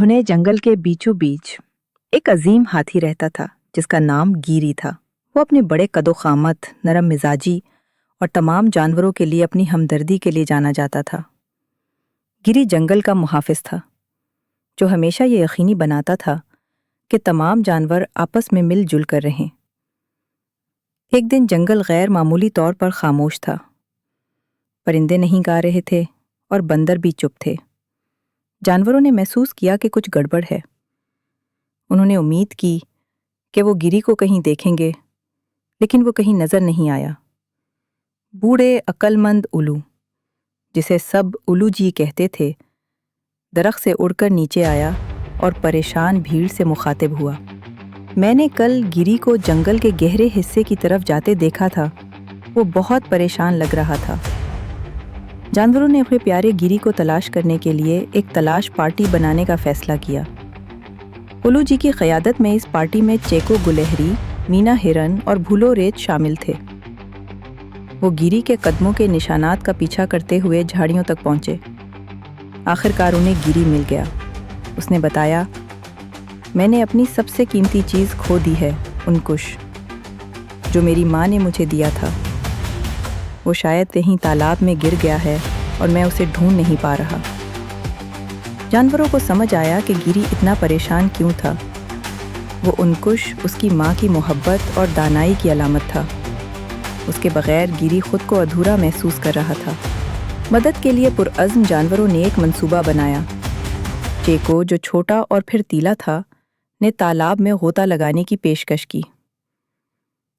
घने जंगल के बीचों बीच एक अजीम हाथी रहता था जिसका नाम गिरी था। वो अपने बड़े कदो-खामत, नरम मिजाजी और तमाम जानवरों के लिए अपनी हमदर्दी के लिए जाना जाता था। गिरी जंगल का मुहाफिज था जो हमेशा ये यकीनी बनाता था कि तमाम जानवर आपस में मिलजुल कर रहें। एक दिन जंगल गैर मामूली तौर पर खामोश था। परिंदे नहीं गा रहे थे और बंदर भी चुप थे। जानवरों ने महसूस किया कि कुछ गड़बड़ है। उन्होंने उम्मीद की कि वो गिरी को कहीं देखेंगे, लेकिन वो कहीं नजर नहीं आया। बूढ़े अक्लमंद उल्लू, जिसे सब उल्लू जी कहते थे, दरख्त से उड़कर नीचे आया और परेशान भीड़ से मुखातिब हुआ। मैंने कल गिरी को जंगल के गहरे हिस्से की तरफ जाते देखा था। वो बहुत परेशान लग रहा था। जानवरों ने अपने प्यारे गिरी को तलाश करने के लिए एक तलाश पार्टी बनाने का फैसला किया। उल्लू जी की क़यादत में इस पार्टी में चेको गुलहरी, मीना हिरन और भूलो रेत शामिल थे। वो गिरी के कदमों के निशानात का पीछा करते हुए झाड़ियों तक पहुंचे। आखिरकार उन्हें गिरी मिल गया। उसने बताया, मैंने अपनी सबसे कीमती चीज़ खो दी है, उनकुश, जो मेरी माँ ने मुझे दिया था। वो शायद कहीं तालाब में गिर गया है और मैं उसे ढूंढ नहीं पा रहा। जानवरों को समझ आया कि गिरी इतना परेशान क्यों था। वो उनकुश उसकी माँ की मोहब्बत और दानाई की अलामत था। उसके बगैर गिरी खुद को अधूरा महसूस कर रहा था। मदद के लिए पुरअज़्म जानवरों ने एक मंसूबा बनाया। चेको, जो छोटा और फिर तीला था, ने तालाब में गोता लगाने की पेशकश की।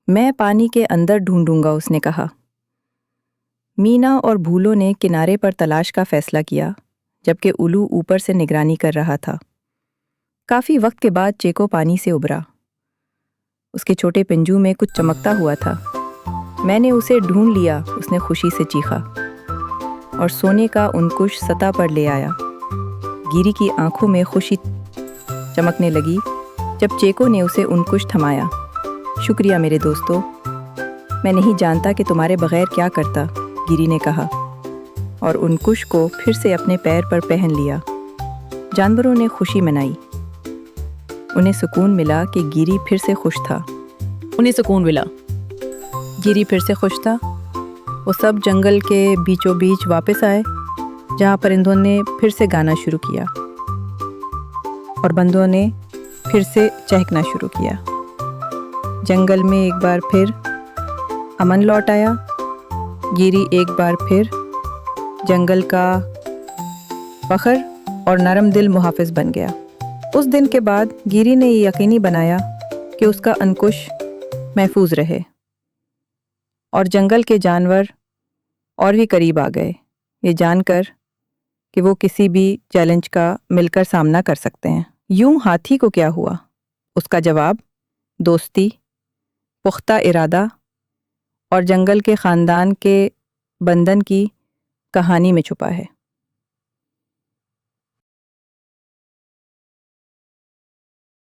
मैं पानी के अंदर ढूंढूंगा, उसने कहा। मीना और भूलो ने किनारे पर तलाश का फैसला किया, जबकि उल्लू ऊपर से निगरानी कर रहा था। काफ़ी वक्त के बाद चेको पानी से उभरा। उसके छोटे पिंजू में कुछ चमकता हुआ था। मैंने उसे ढूंढ लिया, उसने खुशी से चीखा और सोने का उनकुश सतह पर ले आया। गिरी की आंखों में खुशी चमकने लगी जब चेको ने उसे उनकुश थमाया। शुक्रिया मेरे दोस्तों, मैं नहीं जानता कि तुम्हारे बगैर क्या करता, गिरी ने कहा और उनकुश को फिर से अपने पैर पर पहन लिया। जानवरों ने खुशी मनाई। उन्हें सुकून मिला कि गिरी फिर से खुश था। गिरी फिर से खुश था। वो सब जंगल के बीचों बीच वापस आए, जहाँ परिंदों ने फिर से गाना शुरू किया और बंदरों ने फिर से चहकना शुरू किया। जंगल में एक बार फिर अमन लौट आया। गिरी एक बार फिर जंगल का फखर और नरम दिल मुहाफिज बन गया। उस दिन के बाद गिरी ने ये यकीनी बनाया कि उसका अंकुश महफूज रहे और जंगल के जानवर और भी करीब आ गए, ये जानकर कि वो किसी भी चैलेंज का मिलकर सामना कर सकते हैं। यूं हाथी को क्या हुआ? उसका जवाब दोस्ती, पुख्ता इरादा और जंगल के ख़ानदान के बंधन की कहानी में छुपा है।